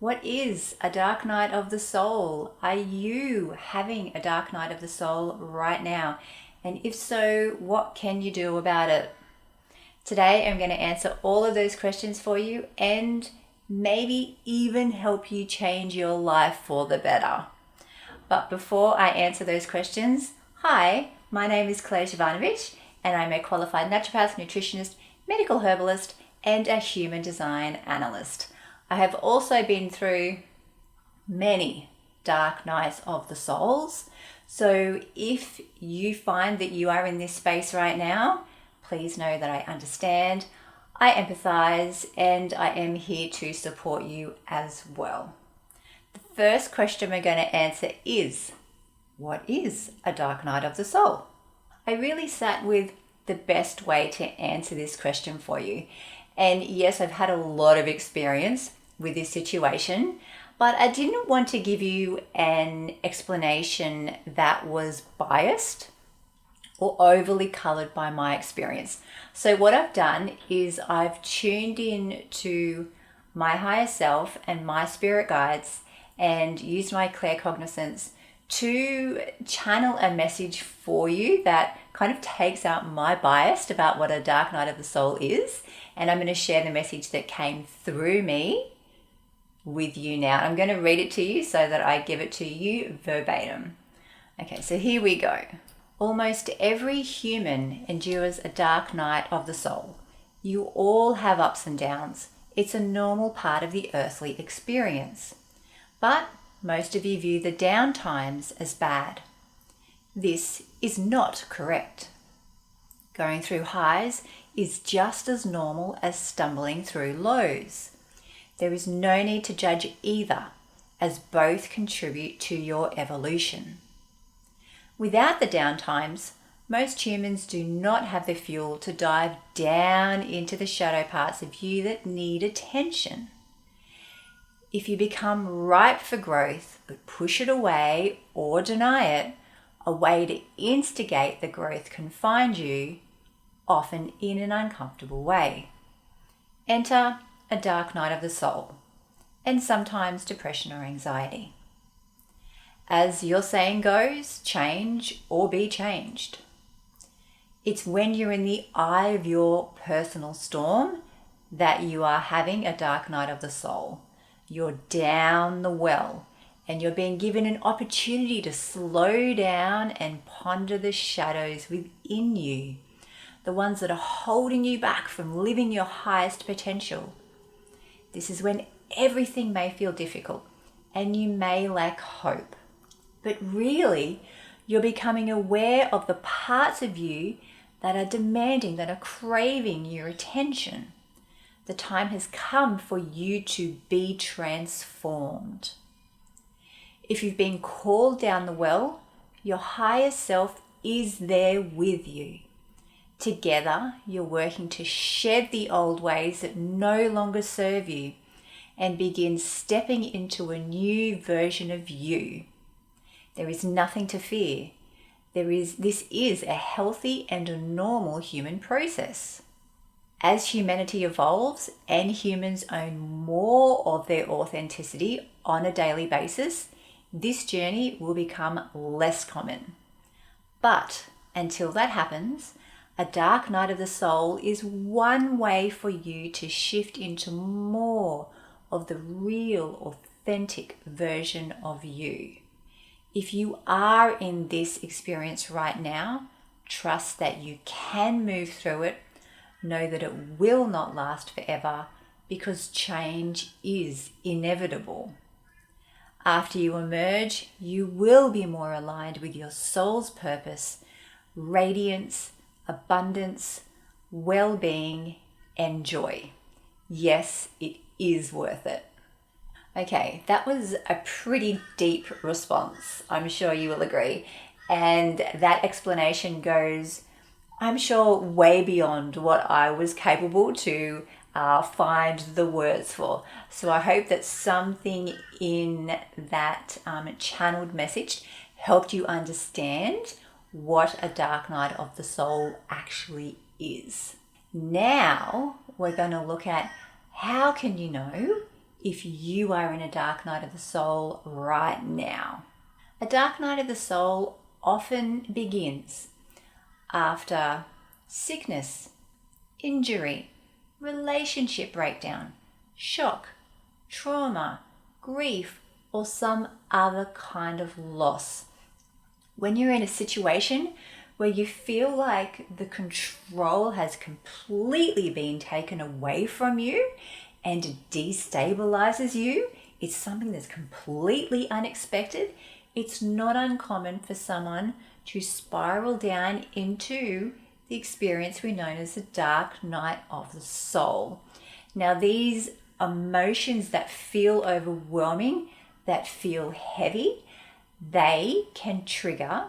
What is a dark night of the soul? Are you having a dark night of the soul right now? And if so, what can you do about it? Today, I'm going to answer all of those questions for you and maybe even help you change your life for the better. But before I answer those questions, hi, my name is Clare Zivanovic, and I'm a qualified naturopath, nutritionist, medical herbalist, and a human design analyst. I have also been through many dark nights of the souls. So if you find that you are in this space right now, please know that I understand, I empathize, and I am here to support you as well. The first question we're going to answer is, what is a dark night of the soul? I really sat with the best way to answer this question for you. And yes, I've had a lot of experience with this situation, but I didn't want to give you an explanation that was biased or overly colored by my experience. So what I've done is I've tuned in to my higher self and my spirit guides and used my claircognizance to channel a message for you that kind of takes out my bias about what a dark night of the soul is. And I'm going to share the message that came through me with you now. I'm going to read it to you so that I give it to you verbatim. Okay, so here we go. Almost every human endures a dark night of the soul. You all have ups and downs. It's a normal part of the earthly experience. But most of you view the down times as bad. This is not correct. Going through highs is just as normal as stumbling through lows. There is no need to judge either, as both contribute to your evolution. Without the down times, most humans do not have the fuel to dive down into the shadow parts of you that need attention. If you become ripe for growth but push it away or deny it, a way to instigate the growth can find you, often in an uncomfortable way. Enter a dark night of the soul, and sometimes depression or anxiety. As your saying goes, change or be changed. It's when you're in the eye of your personal storm that you are having a dark night of the soul. You're down the well, and you're being given an opportunity to slow down and ponder the shadows within you, the ones that are holding you back from living your highest potential. This is when everything may feel difficult and you may lack hope. But really, you're becoming aware of the parts of you that are demanding, that are craving your attention. The time has come for you to be transformed. If you've been called down the well, your higher self is there with you. Together, you're working to shed the old ways that no longer serve you and begin stepping into a new version of you. There is nothing to fear. This is a healthy and a normal human process. As humanity evolves and humans own more of their authenticity on a daily basis, this journey will become less common. But until that happens, a dark night of the soul is one way for you to shift into more of the real, authentic version of you. If you are in this experience right now, trust that you can move through it. Know that it will not last forever because change is inevitable. After you emerge, you will be more aligned with your soul's purpose, radiance, abundance, well-being, and joy. Yes, it is worth it. Okay, that was a pretty deep response. I'm sure you will agree. And that explanation goes, I'm sure, way beyond what I was capable to find the words for. So I hope that something in that channeled message helped you understand what a dark night of the soul actually is. Now we're going to look at how can you know if you are in a dark night of the soul right now. A dark night of the soul often begins after sickness, injury, relationship breakdown, shock, trauma, grief, or some other kind of loss. When you're in a situation where you feel like the control has completely been taken away from you and it destabilizes you, it's something that's completely unexpected. It's not uncommon for someone to spiral down into the experience we know as the dark night of the soul. Now, these emotions that feel overwhelming, that feel heavy, they can trigger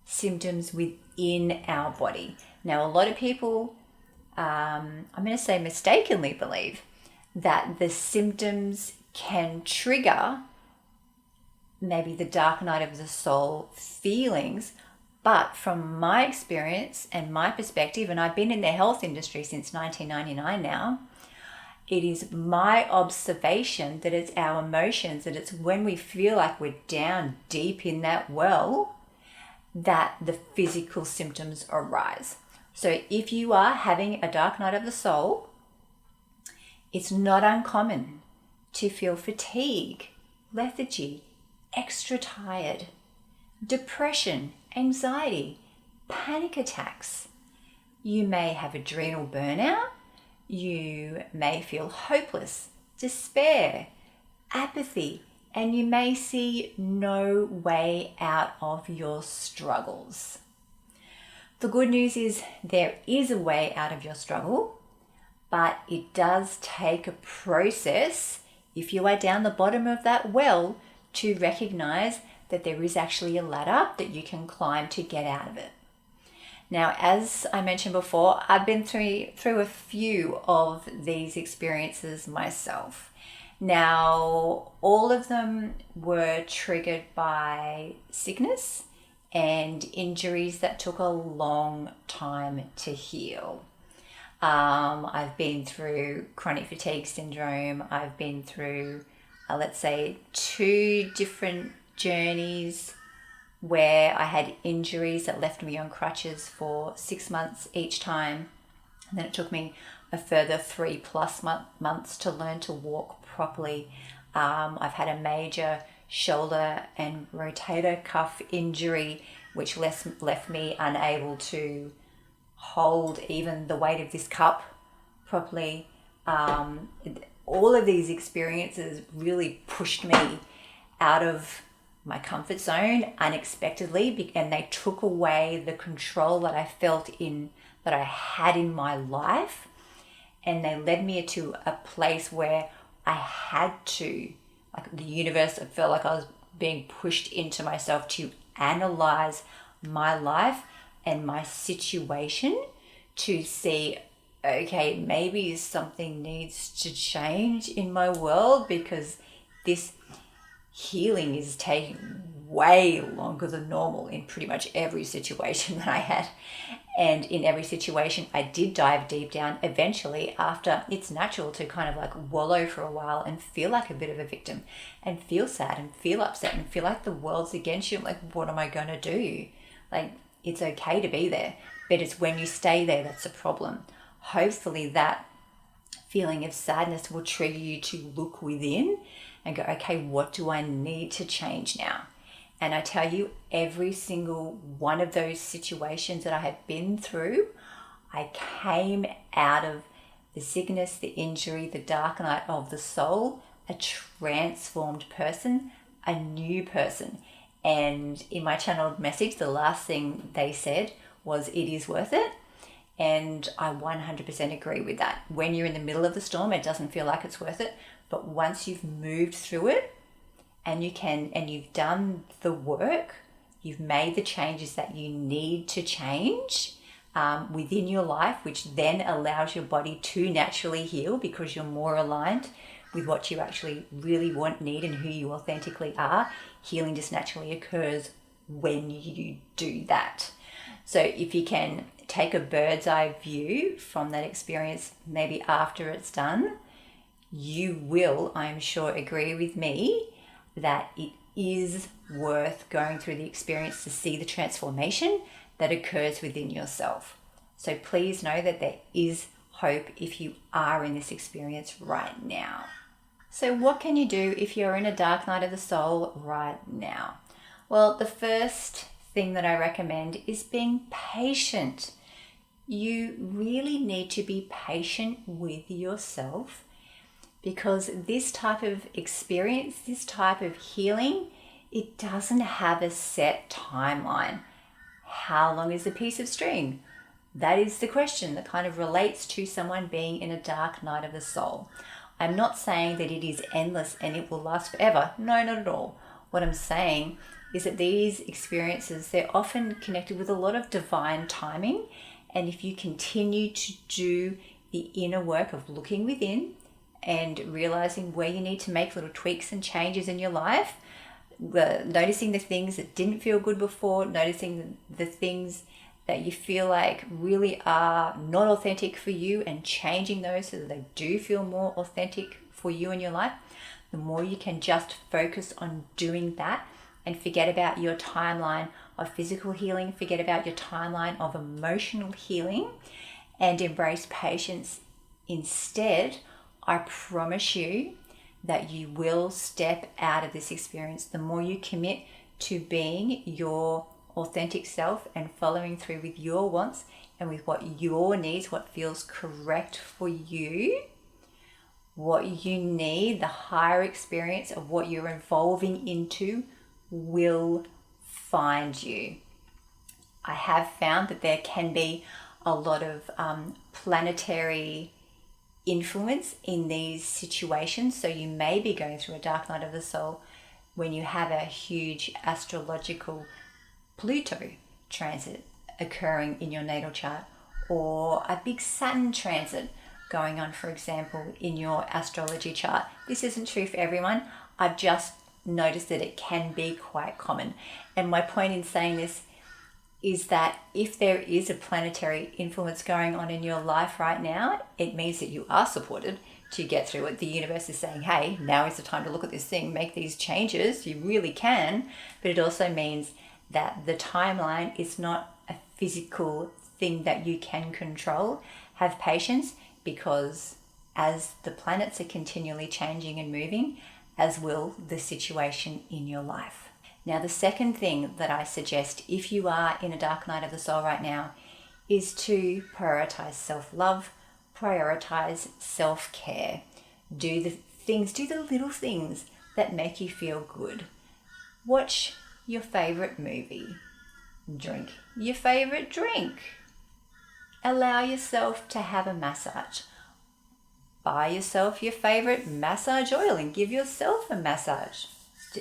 symptoms within our body. Now, a lot of people, I'm going to say mistakenly believe that the symptoms can trigger maybe the dark night of the soul feelings. But from my experience and my perspective, and I've been in the health industry since 1999 now, it is my observation that it's our emotions, that it's when we feel like we're down deep in that well, that the physical symptoms arise. So if you are having a dark night of the soul, it's not uncommon to feel fatigue, lethargy, extra tired, depression, anxiety, panic attacks. You may have adrenal burnout. You may feel hopeless, despair, apathy, and you may see no way out of your struggles. The good news is there is a way out of your struggle, but it does take a process, if you are down the bottom of that well, to recognize that there is actually a ladder that you can climb to get out of it. Now, as I mentioned before, I've been through a few of these experiences myself. Now, all of them were triggered by sickness and injuries that took a long time to heal. I've been through chronic fatigue syndrome. I've been through, let's say, 2 different journeys where I had injuries that left me on crutches for 6 months each time. And then it took me a further 3+ months to learn to walk properly. I've had a major shoulder and rotator cuff injury, which left me unable to hold even the weight of this cup properly. All of these experiences really pushed me out of my comfort zone unexpectedly, and they took away the control that I had in my life, and they led me to a place where I had to, like the universe, I felt like I was being pushed into myself to analyze my life and my situation to see, okay, maybe something needs to change in my world, because this healing is taking way longer than normal in pretty much every situation that I had. And in every situation, I did dive deep down eventually. After, it's natural to kind of like wallow for a while and feel like a bit of a victim and feel sad and feel upset and feel like the world's against you. I'm like, what am I going to do? Like, it's okay to be there, but it's when you stay there that's a problem. Hopefully that feeling of sadness will trigger you to look within and go, okay, what do I need to change now? And I tell you, every single one of those situations that I have been through, I came out of the sickness, the injury, the dark night of the soul, a transformed person, a new person. And in my channeled message, the last thing they said was, it is worth it. And I 100% agree with that. When you're in the middle of the storm, it doesn't feel like it's worth it. But once you've moved through it and you've done the work, you've made the changes that you need to change within your life, which then allows your body to naturally heal because you're more aligned with what you actually really want, need, and who you authentically are. Healing just naturally occurs when you do that. So if you can take a bird's eye view from that experience, maybe after it's done, you will, I'm sure, agree with me that it is worth going through the experience to see the transformation that occurs within yourself. So please know that there is hope if you are in this experience right now. So what can you do if you're in a dark night of the soul right now? Well, the first thing that I recommend is being patient. You really need to be patient with yourself, because this type of experience, this type of healing, it doesn't have a set timeline. How long is a piece of string? That is the question that kind of relates to someone being in a dark night of the soul. I'm not saying that it is endless and it will last forever. No, not at all. What I'm saying is that these experiences, they're often connected with a lot of divine timing. And if you continue to do the inner work of looking within and realizing where you need to make little tweaks and changes in your life, noticing the things that didn't feel good before, noticing the things that you feel like really are not authentic for you, and changing those so that they do feel more authentic for you in your life, the more you can just focus on doing that and forget about your timeline of physical healing, forget about your timeline of emotional healing, and embrace patience instead. I promise you that you will step out of this experience the more you commit to being your authentic self and following through with your wants and with what your needs, what feels correct for you, what you need. The higher experience of what you're evolving into will find you. I have found that there can be a lot of planetary influence in these situations. So you may be going through a dark night of the soul when you have a huge astrological Pluto transit occurring in your natal chart, or a big Saturn transit going on, for example, in your astrology chart. This isn't true for everyone. I've just noticed that it can be quite common. And my point in saying this is that if there is a planetary influence going on in your life right now, it means that you are supported to get through it. The universe is saying, hey, now is the time to look at this thing, make these changes. You really can. But it also means that the timeline is not a physical thing that you can control. Have patience, because as the planets are continually changing and moving, as will the situation in your life. Now, the second thing that I suggest if you are in a dark night of the soul right now is to prioritize self-love, prioritize self-care. Do the little things that make you feel good. Watch your favorite movie. Drink your favorite drink. Allow yourself to have a massage. Buy yourself your favorite massage oil and give yourself a massage,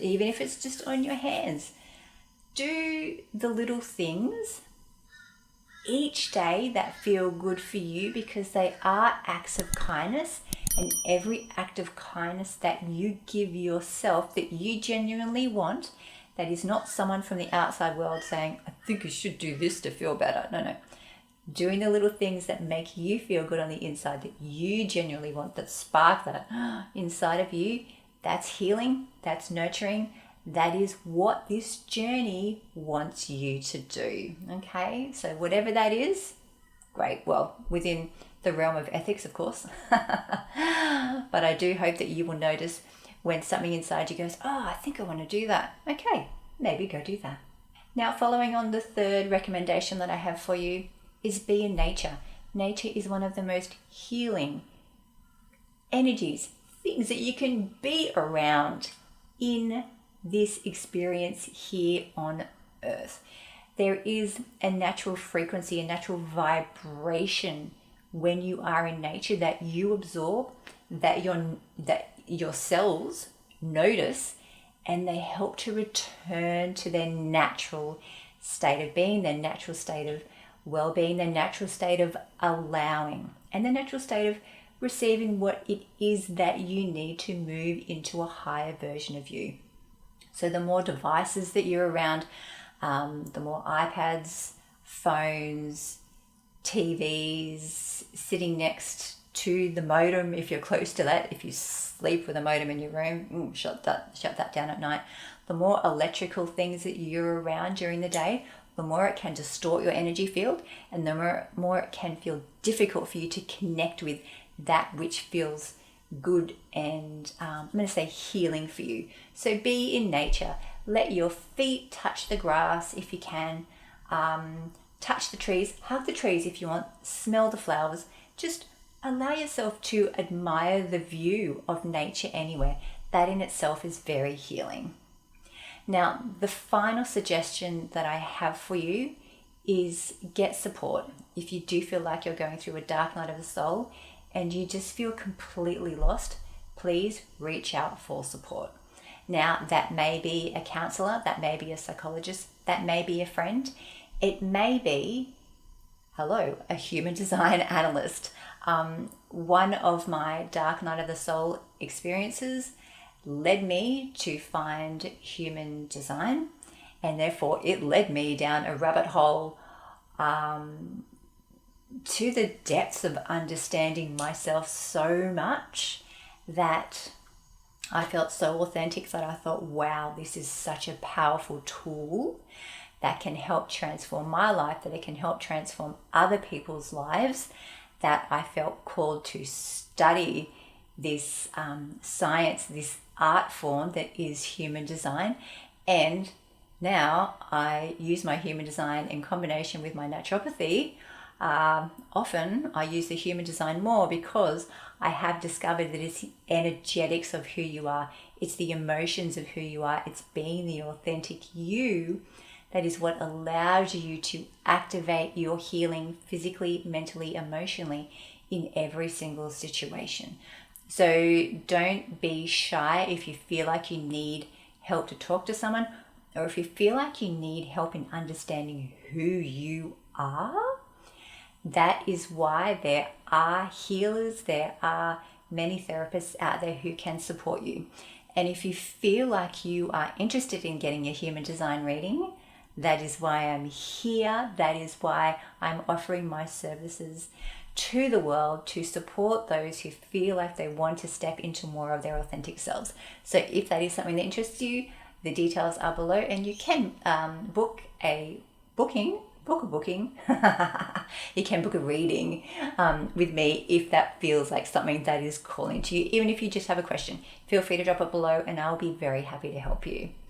even if it's just on your hands. Do the little things each day that feel good for you, because they are acts of kindness, and every act of kindness that you give yourself that you genuinely want, that is not someone from the outside world saying, I think you should do this to feel better. No. Doing the little things that make you feel good on the inside, that you genuinely want, that spark that inside of you, that's healing, that's nurturing. That is what this journey wants you to do. Okay, so whatever that is, great. Well, within the realm of ethics, of course. But I do hope that you will notice when something inside you goes, I think I want to do that. Okay, maybe go do that. Now, following on, the third recommendation that I have for you is be in nature. Nature is one of the most healing energies, things that you can be around in this experience here on earth. There is a natural frequency, a natural vibration when you are in nature that you absorb, that your cells notice, and they help to return to their natural state of being, their natural state of well-being, their natural state of allowing, and the natural state of receiving what it is that you need to move into a higher version of you. So the more devices that you're around, the more iPads, phones, TVs, sitting next to the modem if you're close to that. If you sleep with a modem in your room, shut that down at night. The more electrical things that you're around during the day, the more it can distort your energy field, and the more it can feel difficult for you to connect with that which feels good and I'm going to say healing for you. So be in nature. Let your feet touch the grass if you can. Touch the trees, hug the trees if you want, smell the flowers. Just allow yourself to admire the view of nature anywhere. That in itself is very healing. Now, the final suggestion that I have for you is get support. If you do feel like you're going through a dark night of the soul and you just feel completely lost, please reach out for support. Now, that may be a counselor, that may be a psychologist, that may be a friend. It may be, a human design analyst. One of my dark night of the soul experiences led me to find human design, and therefore it led me down a rabbit hole to the depths of understanding myself so much that I felt so authentic that I thought, wow, this is such a powerful tool that can help transform my life, that it can help transform other people's lives, that I felt called to study this science, this art form that is human design. And now I use my human design in combination with my naturopathy. Often I use the human design more because I have discovered that it's the energetics of who you are. It's the emotions of who you are. It's being the authentic you that is what allows you to activate your healing physically, mentally, emotionally in every single situation. So don't be shy if you feel like you need help to talk to someone, or if you feel like you need help in understanding who you are. That is why there are healers, there are many therapists out there who can support you. And if you feel like you are interested in getting a human design reading, that is why I'm here. That is why I'm offering my services to the world to support those who feel like they want to step into more of their authentic selves. So if that is something that interests you, the details are below, and you can book a booking. You can book a reading with me if that feels like something that is calling to you. Even if you just have a question, feel free to drop it below and I'll be very happy to help you.